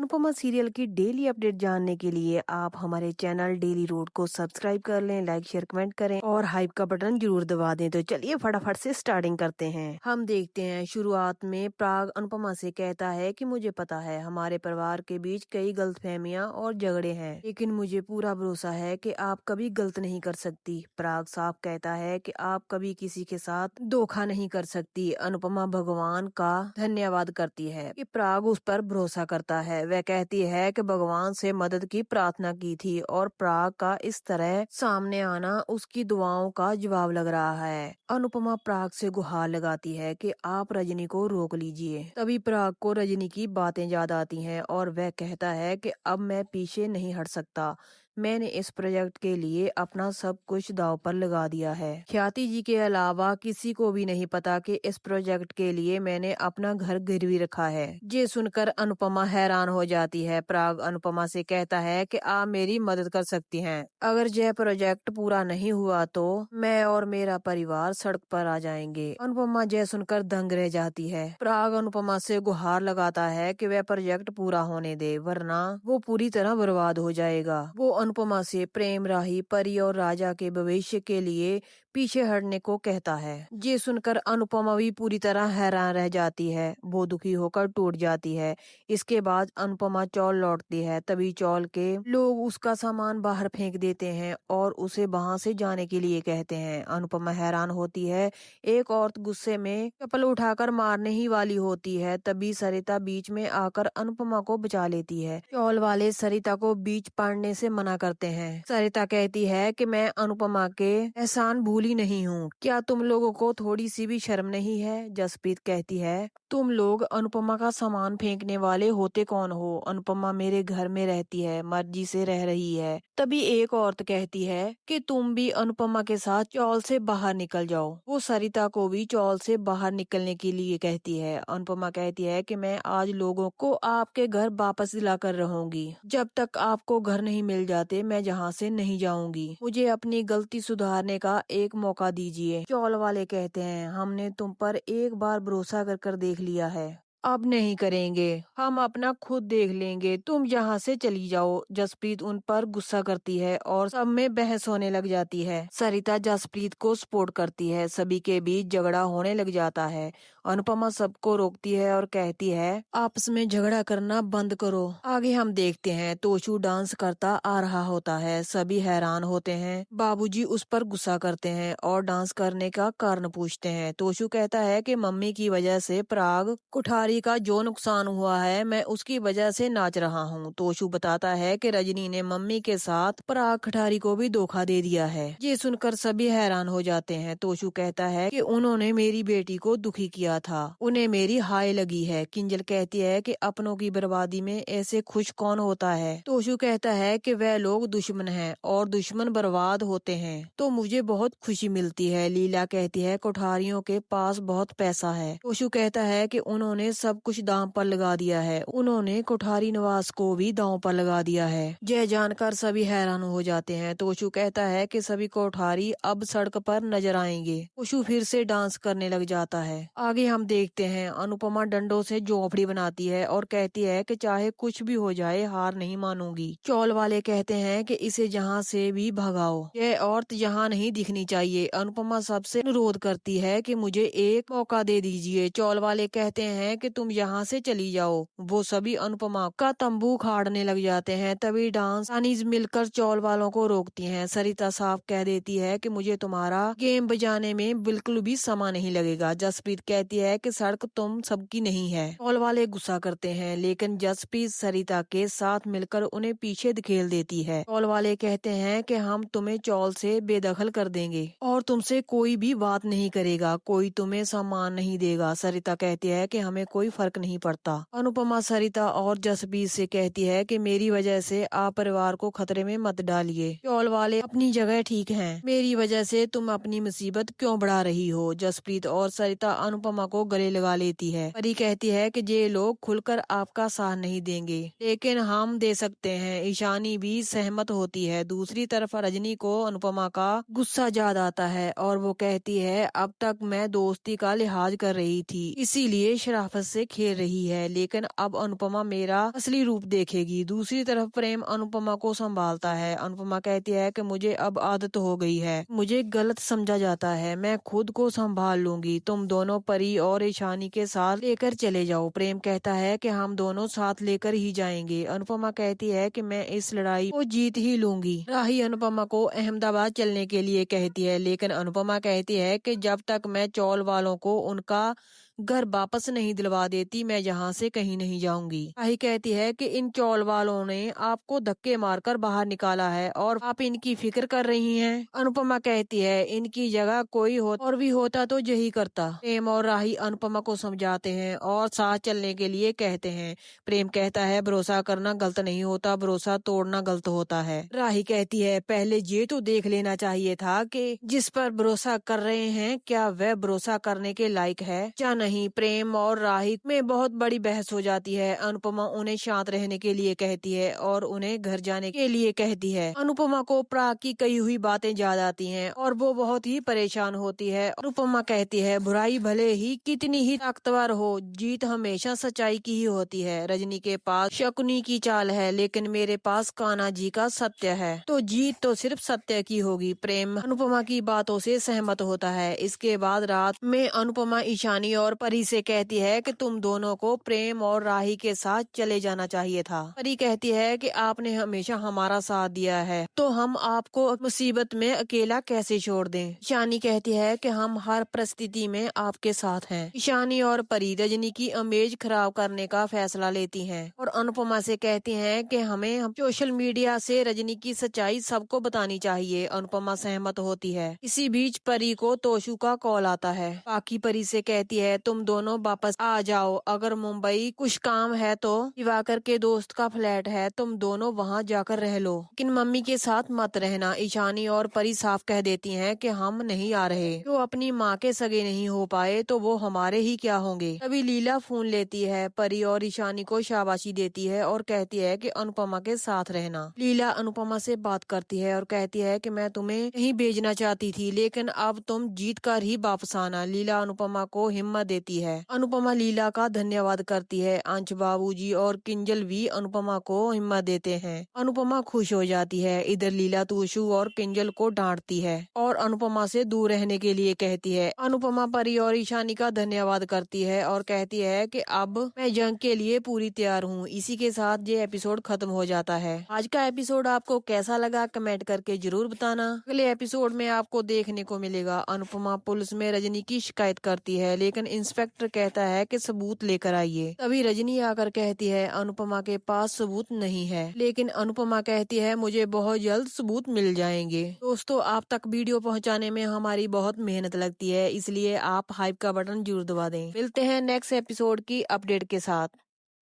Anupama serial की daily update जानने के लिए आप हमारे चैनल डेली रोड को सब्सक्राइब कर लें, लाइक शेयर कमेंट करें और हाइप का बटन जरूर दबा दें। तो चलिए फटाफट से स्टार्टिंग करते हैं। हम देखते हैं शुरुआत में प्राग अनुपमा से कहता है कि मुझे पता है हमारे परिवार के बीच कई गलतफहमियां और झगड़े हैं, लेकिन मुझे पूरा भरोसा है कि आप कभी गलत नहीं कर सकती। प्राग साफ कहता है कि आप कभी किसी के साथ धोखा नहीं कर सकती। अनुपमा भगवान का धन्यवाद करती है कि प्राग उस पर भरोसा करता है। वह कहती है कि भगवान से मदद की प्रार्थना की थी और प्राग का इस तरह सामने आना उसकी दुआओं का जवाब लग रहा है। अनुपमा प्राग से गुहार लगाती है कि आप रजनी को रोक लीजिए। तभी प्राग को रजनी की बातें याद आती हैं और वह कहता है कि अब मैं पीछे नहीं हट सकता। मैंने इस प्रोजेक्ट के लिए अपना सब कुछ दांव पर लगा दिया है। ख्याति जी के अलावा किसी को भी नहीं पता कि इस प्रोजेक्ट के लिए मैंने अपना घर गिरवी रखा है। ये सुनकर अनुपमा हैरान हो जाती है। प्राग अनुपमा से कहता है कि आप मेरी मदद कर सकती हैं। अगर यह प्रोजेक्ट पूरा नहीं हुआ तो मैं और मेरा परिवार सड़क पर आ जाएंगे। अनुपमा यह सुनकर दंग रह जाती है। प्राग अनुपमा से गुहार लगाता है कि वह प्रोजेक्ट पूरा होने दे, वरना वो पूरी तरह बर्बाद हो जाएगा। वो अनुपमा से प्रेम, राही, परी और राजा के भविष्य के लिए पीछे हटने को कहता है। ये सुनकर अनुपमा भी पूरी तरह हैरान रह जाती है। वो दुखी होकर टूट जाती है। इसके बाद अनुपमा चौल लौटती है। तभी चौल के लोग उसका सामान बाहर फेंक देते हैं और उसे वहां से जाने के लिए कहते हैं। अनुपमा हैरान होती है। एक औरत गुस्से में चप्पल उठाकर मारने ही वाली होती है। तभी सरिता बीच में आकर अनुपमा को बचा लेती है। चौल वाले सरिता को बीच पड़ने से मना करते हैं। सरिता कहती है कि मैं अनुपमा के एहसान भूली नहीं हूँ। क्या तुम लोगों को थोड़ी सी भी शर्म नहीं है? जसप्रीत कहती है, तुम लोग अनुपमा का सामान फेंकने वाले होते कौन हो? अनुपमा मेरे घर में रहती है, मर्जी से रह रही है। तभी एक औरत कहती है कि तुम भी अनुपमा के साथ चौल से बाहर निकल जाओ। वो सरिता को भी चौल से बाहर निकलने के लिए कहती है। अनुपमा कहती है कि मैं आज लोगों को आपके घर वापस दिलाकर रहूंगी। जब तक आपको घर नहीं मिल जाते मैं यहाँ से नहीं जाऊंगी। मुझे अपनी गलती सुधारने का एक मौका दीजिए। चौल वाले कहते हैं, हमने तुम पर एक बार भरोसा कर कर देख लिया है, अब नहीं करेंगे। हम अपना खुद देख लेंगे। तुम यहाँ से चली जाओ। जसप्रीत उन पर गुस्सा करती है और सब में बहस होने लग जाती है। सरिता जसप्रीत को सपोर्ट करती है। सभी के बीच झगड़ा होने लग जाता है। अनुपमा सबको रोकती है और कहती है, आपस में झगड़ा करना बंद करो। आगे हम देखते हैं तोशु डांस करता आ रहा होता है। सभी हैरान होते हैं। बाबूजी उस पर गुस्सा करते हैं और डांस करने का कारण पूछते हैं। तोशु कहता है कि मम्मी की वजह से प्राग कुठारी का जो नुकसान हुआ है मैं उसकी वजह से नाच रहा हूँ। तोशु बताता है कि रजनी ने मम्मी के साथ प्राग खठारी को भी धोखा दे दिया है। ये सुनकर सभी हैरान हो जाते हैं। तोशु कहता है कि उन्होंने मेरी बेटी को दुखी किया था, उन्हें मेरी हाय लगी है। किंजल कहती है कि अपनों की बर्बादी में ऐसे खुश कौन होता है। तोशु कहता है कि वह लोग दुश्मन हैं और दुश्मन बर्बाद होते हैं तो मुझे बहुत खुशी मिलती है। लीला कहती है कोठारियों के पास बहुत पैसा है। तोशु कहता है कि उन्होंने सब कुछ दांव पर लगा दिया है। उन्होंने कोठारी निवास को भी दांव पर लगा दिया है। यह जानकर सभी हैरान हो जाते हैं। तोशु कहता है कि सभी कोठारी अब सड़क पर नजर आएंगे। तोशु फिर से डांस करने लग जाता है। आगे हम देखते हैं अनुपमा डंडों से झोपड़ी बनाती है और कहती है कि चाहे कुछ भी हो जाए हार नहीं मानूंगी। चौल वाले कहते हैं कि इसे जहाँ से भी भगाओ, यह औरत यहाँ नहीं दिखनी चाहिए। अनुपमा सबसे अनुरोध करती है कि मुझे एक मौका दे दीजिए। चौल वाले कहते हैं कि तुम यहाँ से चली जाओ। वो सभी अनुपमा का तंबू खाड़ने लग जाते हैं। तभी डांस रानीज मिलकर चौल वालों को रोकती हैं। सरिता साफ कह देती है कि मुझे तुम्हारा गेम बजाने में बिल्कुल भी समय नहीं लगेगा। जसप्रीत कहती है कि सड़क तुम सबकी नहीं है। चौल वाले गुस्सा करते हैं, लेकिन जसप्रीत सरिता के साथ मिलकर उन्हें पीछे धकेल देती है। चौल वाले कहते हैं कि हम तुम्हें चौल से बेदखल कर देंगे और तुमसे कोई भी बात नहीं करेगा, कोई तुम्हें सम्मान नहीं देगा। सरिता कहती है कि हमें कोई फर्क नहीं पड़ता। अनुपमा सरिता और जसप्रीत से कहती है कि मेरी वजह से आप परिवार को खतरे में मत डालिए। चौल वाले अपनी जगह ठीक हैं, मेरी वजह से तुम अपनी मुसीबत क्यों बढ़ा रही हो? जसप्रीत और सरिता अनुपमा को गले लगा लेती है। परी कहती है कि ये लोग खुलकर आपका साथ नहीं देंगे, लेकिन हम दे सकते हैं। ईशानी भी सहमत होती है। दूसरी तरफ रजनी को अनुपमा का गुस्सा याद आता है और वो कहती है, अब तक मैं दोस्ती का लिहाज कर रही थी, इसीलिए शराफत से खेल रही है, लेकिन अब अनुपमा मेरा असली रूप देखेगी। दूसरी तरफ प्रेम अनुपमा को संभालता है। अनुपमा कहती है कि मुझे अब आदत हो गई है, मुझे गलत समझा जाता है, मैं खुद को संभाल लूंगी। तुम दोनों परी और ईशानी के साथ लेकर चले जाओ। प्रेम कहता है कि हम दोनों साथ लेकर ही जाएंगे। अनुपमा कहती है कि मैं इस लड़ाई को जीत ही लूंगी। राही अनुपमा को अहमदाबाद चलने के लिए कहती है, लेकिन अनुपमा कहती है कि जब तक मैं चौल वालों को उनका घर वापस नहीं दिलवा देती, मैं यहाँ से कहीं नहीं जाऊंगी। राही कहती है कि इन चौल वालों ने आपको धक्के मारकर बाहर निकाला है और आप इनकी फिक्र कर रही हैं। अनुपमा कहती है इनकी जगह कोई और भी होता तो यही करता। प्रेम और राही अनुपमा को समझाते हैं और साथ चलने के लिए कहते हैं। प्रेम कहता है भरोसा करना गलत नहीं होता, भरोसा तोड़ना गलत होता है। राही कहती है पहले ये तो देख लेना चाहिए था कि जिस पर भरोसा कर रहे हैं क्या वह भरोसा करने के लायक है या नहीं। प्रेम और राही में बहुत बड़ी बहस हो जाती है। अनुपमा उन्हें शांत रहने के लिए कहती है और उन्हें घर जाने के लिए कहती है। अनुपमा को प्राग की कही हुई बातें याद आती हैं और वो बहुत ही परेशान होती है। अनुपमा कहती है बुराई भले ही कितनी ही ताकतवर हो, जीत हमेशा सच्चाई की ही होती है। रजनी के पास शकुनी की चाल है, लेकिन मेरे पास कान्हा जी का सत्य है, तो जीत तो सिर्फ सत्य की होगी। प्रेम अनुपमा की बातों से सहमत होता है। इसके बाद रात में अनुपमा ईशानी और परी से कहती है कि तुम दोनों को प्रेम और राही के साथ चले जाना चाहिए था। परी कहती है कि आपने हमेशा हमारा साथ दिया है, तो हम आपको मुसीबत में अकेला कैसे छोड़ दें। ईशानी कहती है कि हम हर परिस्थिति में आपके साथ हैं। ईशानी और परी रजनी की इमेज खराब करने का फैसला लेती हैं और अनुपमा से कहती हैं कि हमें सोशल मीडिया से रजनी की सच्चाई सबको बतानी चाहिए। अनुपमा सहमत होती है। इसी बीच परी को तोशु का कॉल आता है। बाकी परी से कहती है तुम दोनों वापस आ जाओ, अगर मुंबई कुछ काम है तो दिवाकर के दोस्त का फ्लैट है, तुम दोनों वहाँ जाकर रह लो, लेकिन मम्मी के साथ मत रहना। ईशानी और परी साफ कह देती हैं कि हम नहीं आ रहे। जो अपनी माँ के सगे नहीं हो पाए तो वो हमारे ही क्या होंगे। तभी लीला फोन लेती है, परी और ईशानी को शाबाशी देती है और कहती है कि अनुपमा के साथ रहना। लीला अनुपमा से बात करती है और कहती है कि मैं तुम्हें नहीं भेजना चाहती थी, लेकिन अब तुम जीत कर ही वापस आना। लीला अनुपमा को हिम्मत देती है। अनुपमा लीला का धन्यवाद करती है। अंश बाबूजी और किंजल भी अनुपमा को हिम्मत देते हैं। अनुपमा खुश हो जाती है। इधर लीला तोशु और किंजल को डांटती है और अनुपमा से दूर रहने के लिए कहती है। अनुपमा परी और ईशानी का धन्यवाद करती है और कहती है कि अब मैं जंग के लिए पूरी तैयार हूँ। इसी के साथ ये एपिसोड खत्म हो जाता है। आज का एपिसोड आपको कैसा लगा कमेंट करके जरूर बताना। अगले एपिसोड में आपको देखने को मिलेगा अनुपमा पुलिस में रजनी की शिकायत करती है, लेकिन इंस्पेक्टर कहता है कि सबूत लेकर आइए। तभी रजनी आकर कहती है अनुपमा के पास सबूत नहीं है, लेकिन अनुपमा कहती है मुझे बहुत जल्द सबूत मिल जाएंगे। दोस्तों आप तक वीडियो पहुंचाने में हमारी बहुत मेहनत लगती है, इसलिए आप हाइप का बटन जरूर दबा दें। मिलते हैं नेक्स्ट एपिसोड की अपडेट के साथ।